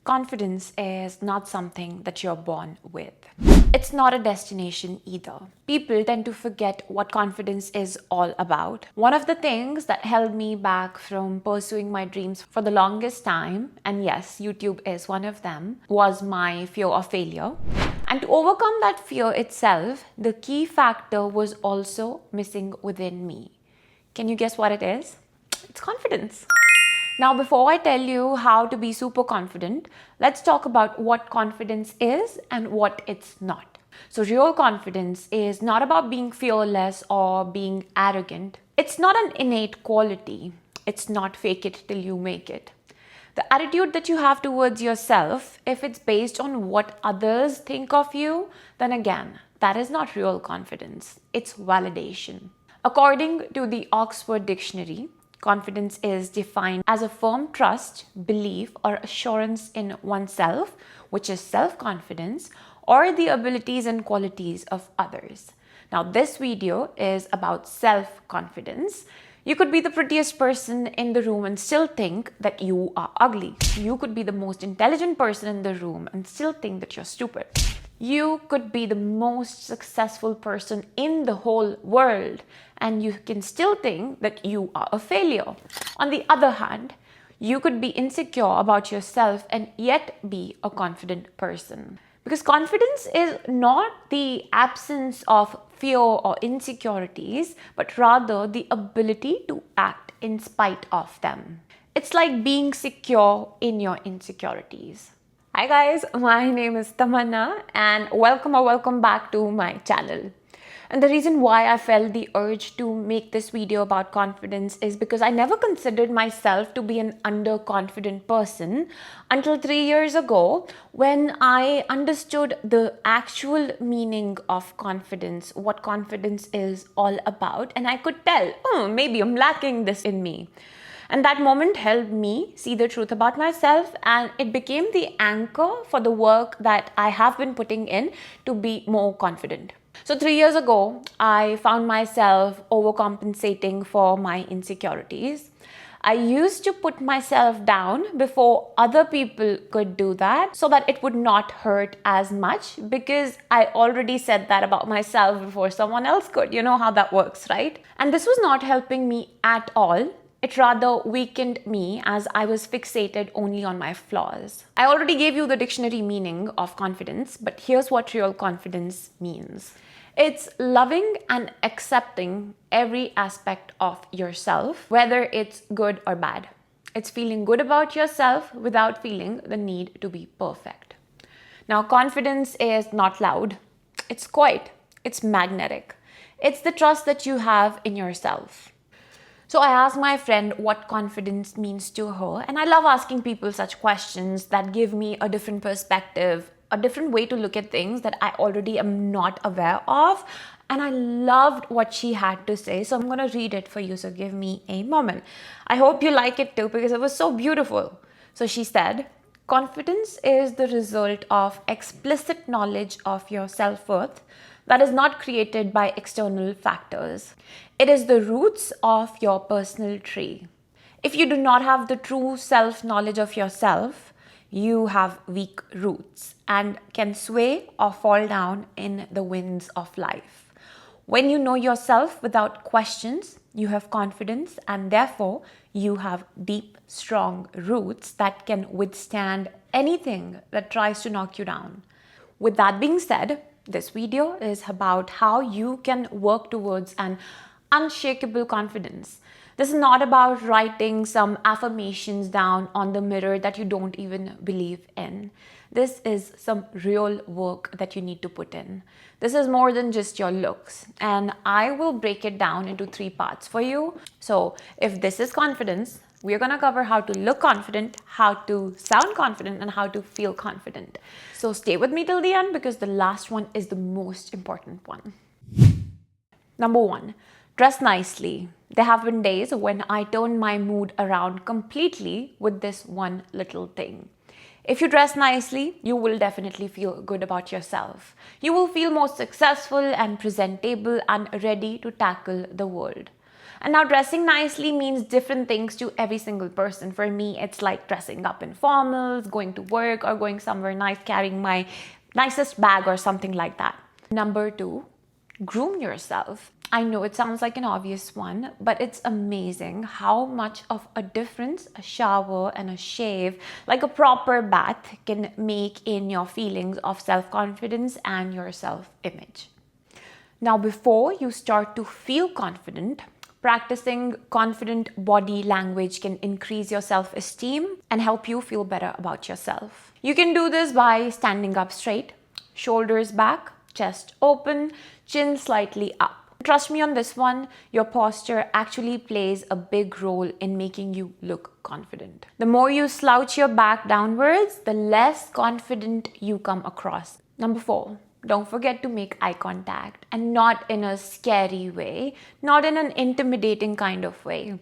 Confidence is not something that you're born with. It's not a destination either. People tend to forget what confidence is all about. One of the things that held me back from pursuing my dreams for the longest time, and yes, YouTube is one of them, was my fear of failure. And to overcome that fear itself, the key factor was also missing within me. Can you guess what it is? It's confidence. Now, before I tell you how to be super confident, let's talk about what confidence is and what it's not. So, real confidence is not about being fearless or being arrogant. It's not an innate quality. It's not fake it till you make it. The attitude that you have towards yourself, if it's based on what others think of you, then again, that is not real confidence. It's validation. According to the Oxford Dictionary, confidence is defined as a firm trust, belief, or assurance in oneself, which is self-confidence, or the abilities and qualities of others. Now, this video is about self-confidence. You could be the prettiest person in the room and still think that you are ugly. You could be the most intelligent person in the room and still think that you're stupid. You could be the most successful person in the whole world and you can still think that you are a failure. On the other hand, you could be insecure about yourself and yet be a confident person. Because confidence is not the absence of fear or insecurities, but rather the ability to act in spite of them. It's like being secure in your insecurities. Hi guys, my name is Tamanna and welcome back to my channel. And the reason why I felt the urge to make this video about confidence is because I never considered myself to be an underconfident person until 3 years ago when I understood the actual meaning of confidence, what confidence is all about, and I could tell, maybe I'm lacking this in me. And that moment helped me see the truth about myself, and it became the anchor for the work that I have been putting in to be more confident. So 3 years ago, I found myself overcompensating for my insecurities. I used to put myself down before other people could do that so that it would not hurt as much because I already said that about myself before someone else could. You know how that works, right? And this was not helping me at all. It rather weakened me as I was fixated only on my flaws. I already gave you the dictionary meaning of confidence, but here's what real confidence means. It's loving and accepting every aspect of yourself, whether it's good or bad. It's feeling good about yourself without feeling the need to be perfect. Now, confidence is not loud. It's quiet. It's magnetic. It's the trust that you have in yourself. So I asked my friend what confidence means to her, and I love asking people such questions that give me a different perspective, a different way to look at things that I already am not aware of. And I loved what she had to say, so I'm going to read it for you, so give me a moment. I hope you like it too because it was so beautiful. So she said, confidence is the result of explicit knowledge of your self-worth that is not created by external factors. It is the roots of your personal tree. If you do not have the true self-knowledge of yourself, you have weak roots and can sway or fall down in the winds of life. When you know yourself without questions, you have confidence and therefore you have deep, strong roots that can withstand anything that tries to knock you down. With that being said, this video is about how you can work towards an unshakable confidence. This is not about writing some affirmations down on the mirror that you don't even believe in. This is some real work that you need to put in. This is more than just your looks, and I will break it down into 3 parts for you. So if this is confidence, we're going to cover how to look confident, how to sound confident, and how to feel confident. So stay with me till the end because the last one is the most important one. Number 1, dress nicely. There have been days when I turn my mood around completely with this one little thing. If you dress nicely, you will definitely feel good about yourself. You will feel more successful and presentable and ready to tackle the world. And now dressing nicely means different things to every single person. For me, it's like dressing up in formals, going to work, or going somewhere nice, carrying my nicest bag or something like that. Number 2, groom yourself. I know it sounds like an obvious one, but it's amazing how much of a difference a shower and a shave, like a proper bath, can make in your feelings of self-confidence and your self-image. Now, before you start to feel confident, practicing confident body language can increase your self-esteem and help you feel better about yourself. You can do this by standing up straight, shoulders back, chest open, chin slightly up. Trust me on this one, your posture actually plays a big role in making you look confident. The more you slouch your back downwards, the less confident you come across. Number 4, don't forget to make eye contact, and not in a scary way, not in an intimidating kind of way,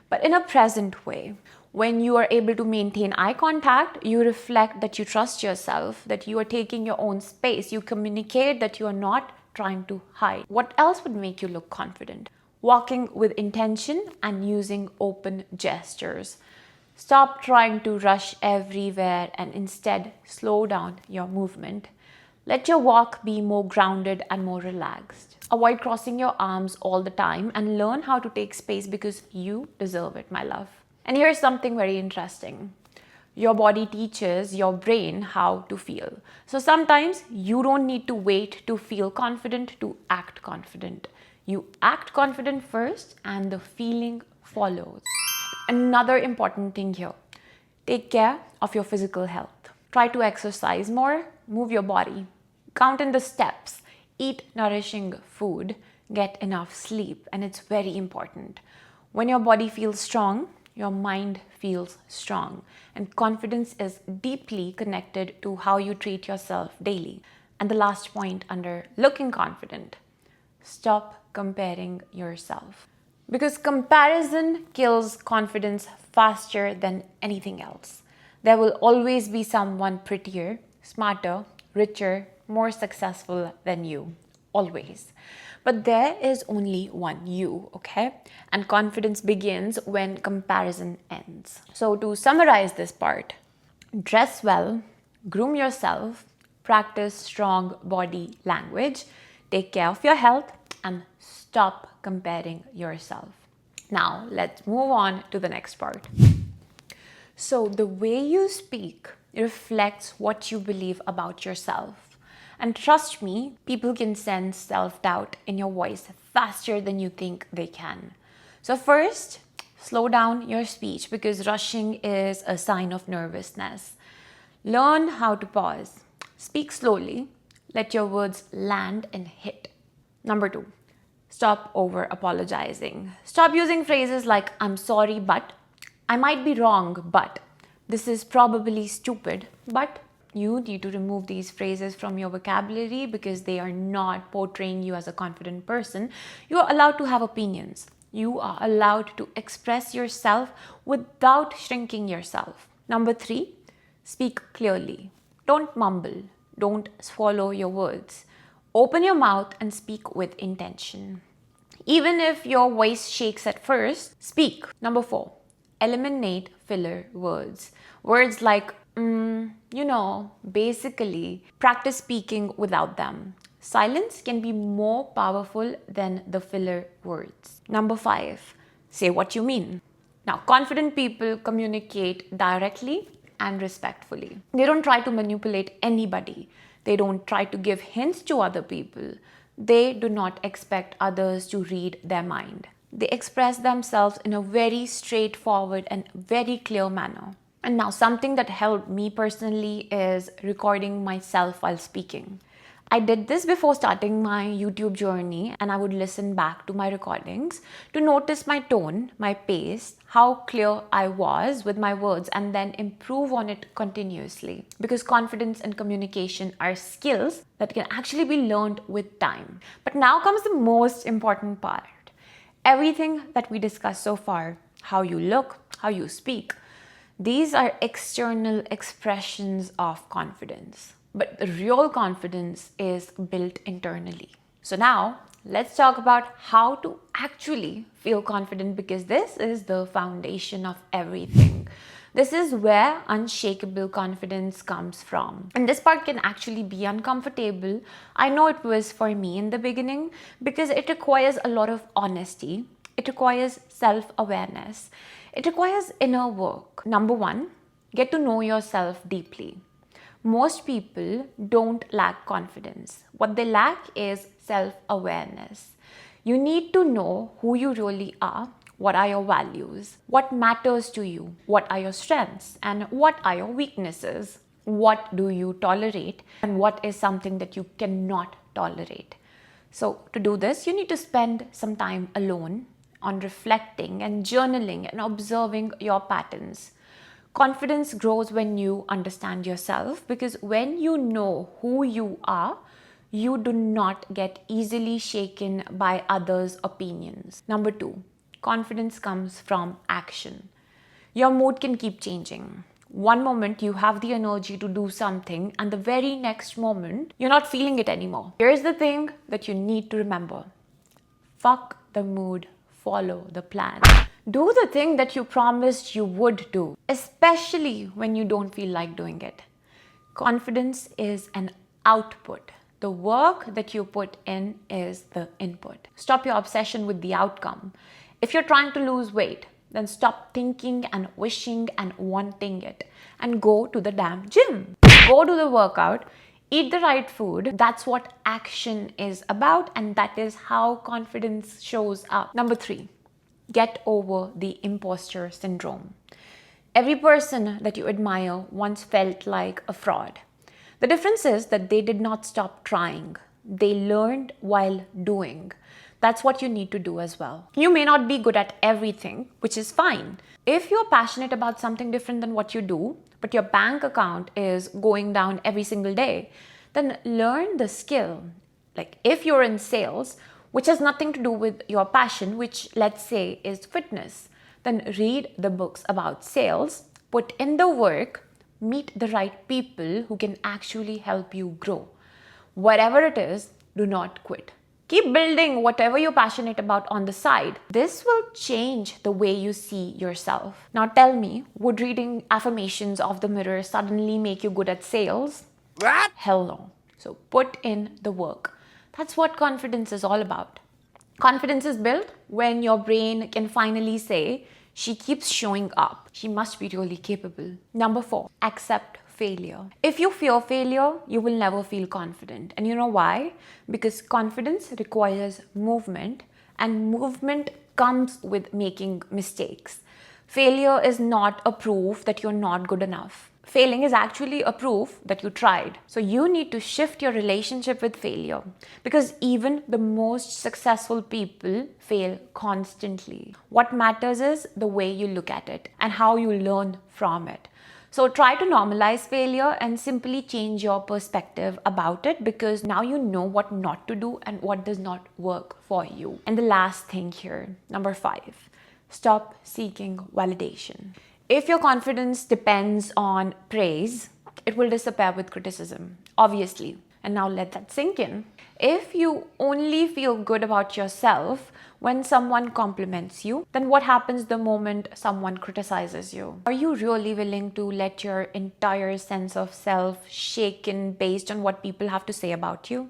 but in a present way. When you are able to maintain eye contact, you reflect that you trust yourself, that you are taking your own space. You communicate that you are not trying to hide. What else would make you look confident? Walking with intention and using open gestures. Stop trying to rush everywhere and instead slow down your movement. Let your walk be more grounded and more relaxed. Avoid crossing your arms all the time and learn how to take space because you deserve it, my love. And here's something very interesting. Your body teaches your brain how to feel. So sometimes you don't need to wait to feel confident to act confident. You act confident first and the feeling follows. Another important thing here, take care of your physical health. Try to exercise more, move your body, count in the steps, eat nourishing food, get enough sleep, and it's very important. When your body feels strong, your mind feels strong, and confidence is deeply connected to how you treat yourself daily. And the last point under looking confident, stop comparing yourself. Because comparison kills confidence faster than anything else. There will always be someone prettier, smarter, richer, more successful than you. Always. But there is only one you, okay? And confidence begins when comparison ends. So to summarize this part, dress well, groom yourself, practice strong body language, take care of your health, and stop comparing yourself. Now, let's move on to the next part. So the way you speak reflects what you believe about yourself. And trust me, people can sense self-doubt in your voice faster than you think they can. So first, slow down your speech because rushing is a sign of nervousness. Learn how to pause. Speak slowly. Let your words land and hit. Number 2, stop over-apologizing. Stop using phrases like, I'm sorry, but, I might be wrong, but, this is probably stupid, but. You need to remove these phrases from your vocabulary because they are not portraying you as a confident person. You are allowed to have opinions. You are allowed to express yourself without shrinking yourself. Number 3, speak clearly. Don't mumble. Don't swallow your words. Open your mouth and speak with intention. Even if your voice shakes at first, speak. Number 4, eliminate filler words. Words like basically, practice speaking without them. Silence can be more powerful than the filler words. Number 5, say what you mean. Now, confident people communicate directly and respectfully. They don't try to manipulate anybody. They don't try to give hints to other people. They do not expect others to read their mind. They express themselves in a very straightforward and very clear manner. And now something that helped me personally is recording myself while speaking. I did this before starting my YouTube journey, and I would listen back to my recordings to notice my tone, my pace, how clear I was with my words, and then improve on it continuously. Because confidence and communication are skills that can actually be learned with time. But now comes the most important part. Everything that we discussed so far, how you look, how you speak, these are external expressions of confidence. But the real confidence is built internally. So now, let's talk about how to actually feel confident, because this is the foundation of everything. This is where unshakable confidence comes from. And this part can actually be uncomfortable. I know it was for me in the beginning because it requires a lot of honesty. It requires self-awareness. It requires inner work. Number one, get to know yourself deeply. Most people don't lack confidence. What they lack is self-awareness. You need to know who you really are. What are your values? What matters to you? What are your strengths? And what are your weaknesses? What do you tolerate? And what is something that you cannot tolerate? So to do this, you need to spend some time alone on reflecting and journaling and observing your patterns. Confidence grows when you understand yourself, because when you know who you are, you do not get easily shaken by others' opinions. Number two, confidence comes from action. Your mood can keep changing. One moment you have the energy to do something, and the very next moment you're not feeling it anymore. Here's the thing that you need to remember. Fuck the mood, follow the plan. Do the thing that you promised you would do, especially when you don't feel like doing it. Confidence is an output. The work that you put in is the input. Stop your obsession with the outcome. If you're trying to lose weight, then stop thinking and wishing and wanting it and go to the damn gym. Go to the workout, eat the right food. That's what action is about, and that is how confidence shows up. Number three, get over the imposter syndrome. Every person that you admire once felt like a fraud. The difference is that they did not stop trying. They learned while doing. That's what you need to do as well. You may not be good at everything, which is fine. If you're passionate about something different than what you do, but your bank account is going down every single day, then learn the skill. Like if you're in sales, which has nothing to do with your passion, which let's say is fitness, then read the books about sales, put in the work, meet the right people who can actually help you grow. Whatever it is, do not quit. Keep building whatever you're passionate about on the side. This will change the way you see yourself. Now tell me, would reading affirmations of the mirror suddenly make you good at sales? What? Hell no. So put in the work. That's what confidence is all about. Confidence is built when your brain can finally say, she keeps showing up. She must be really capable. Number four, accept failure. If you fear failure, you will never feel confident. And you know why? Because confidence requires movement, and movement comes with making mistakes. Failure is not a proof that you're not good enough. Failing is actually a proof that you tried. So you need to shift your relationship with failure, because even the most successful people fail constantly. What matters is the way you look at it and how you learn from it. So try to normalize failure and simply change your perspective about it, because now you know what not to do and what does not work for you. And the last thing here, number five, stop seeking validation. If your confidence depends on praise, it will disappear with criticism, obviously. And now let that sink in. If you only feel good about yourself when someone compliments you, then what happens the moment someone criticizes you? Are you really willing to let your entire sense of self shaken based on what people have to say about you?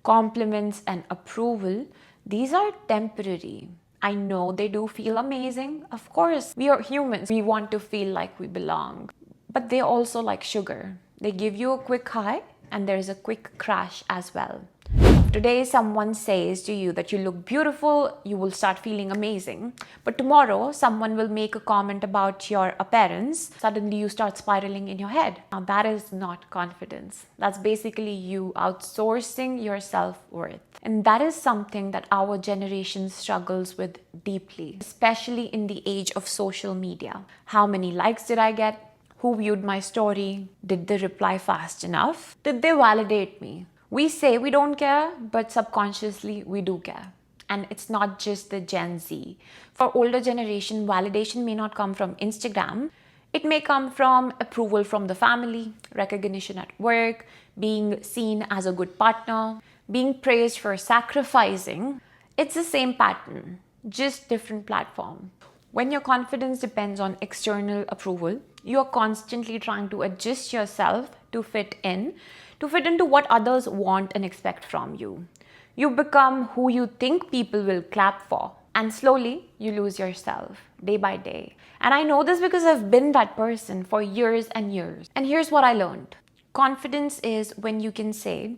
Compliments and approval, these are temporary. I know they do feel amazing. Of course, we are humans. We want to feel like we belong. But they're also like sugar. They give you a quick high and there is a quick crash as well. If today someone says to you that you look beautiful, you will start feeling amazing. But tomorrow someone will make a comment about your appearance. Suddenly you start spiraling in your head. Now that is not confidence. That's basically you outsourcing your self-worth. And that is something that our generation struggles with deeply, especially in the age of social media. How many likes did I get? Who viewed my story? Did they reply fast enough? Did they validate me? We say we don't care, but subconsciously we do care. And it's not just the Gen Z. For older generation, validation may not come from Instagram. It may come from approval from the family, recognition at work, being seen as a good partner, being praised for sacrificing. It's the same pattern, just different platform. When your confidence depends on external approval, you are constantly trying to adjust yourself to fit into what others want and expect from you. You become who you think people will clap for, and slowly you lose yourself day by day. And I know this because I've been that person for years and years. And here's what I learned. Confidence is when you can say,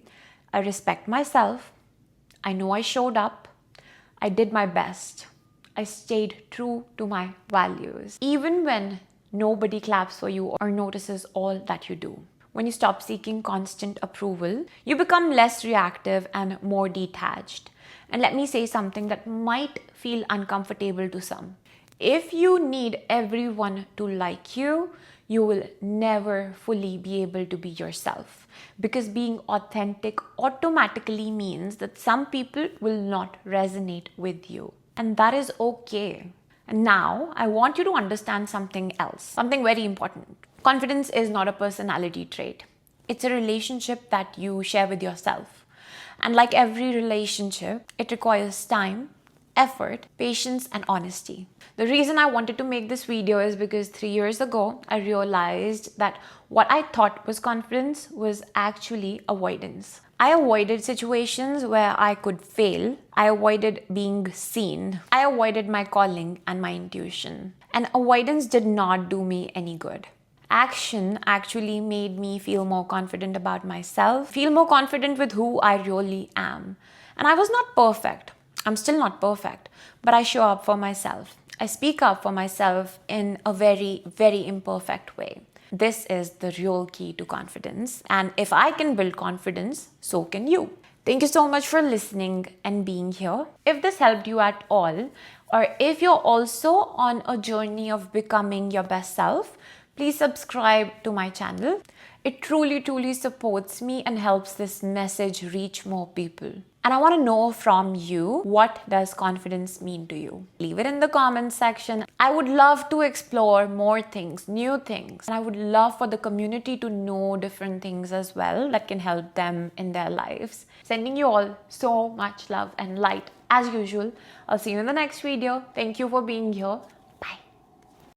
I respect myself, I know I showed up, I did my best, I stayed true to my values, even when nobody claps for you or notices all that you do. When you stop seeking constant approval, you become less reactive and more detached. And let me say something that might feel uncomfortable to some. If you need everyone to like you, you will never fully be able to be yourself. Because being authentic automatically means that some people will not resonate with you. And that is okay. And now I want you to understand something else, something very important. Confidence is not a personality trait. It's a relationship that you share with yourself. And like every relationship, it requires time, effort, patience, and honesty. The reason I wanted to make this video is because 3 years ago, I realized that what I thought was confidence was actually avoidance. I avoided situations where I could fail. I avoided being seen. I avoided my calling and my intuition. And avoidance did not do me any good. Action actually made me feel more confident about myself, feel more confident with who I really am. And I was not perfect. I'm still not perfect, but I show up for myself. I speak up for myself in a very, very imperfect way. This is the real key to confidence. And if I can build confidence, so can you. Thank you so much for listening and being here. If this helped you at all, or if you're also on a journey of becoming your best self, please subscribe to my channel. It truly, truly supports me and helps this message reach more people. And I want to know from you, what does confidence mean to you? Leave it in the comments section. I would love to explore more things, new things. And I would love for the community to know different things as well that can help them in their lives. Sending you all so much love and light as usual. I'll see you in the next video. Thank you for being here.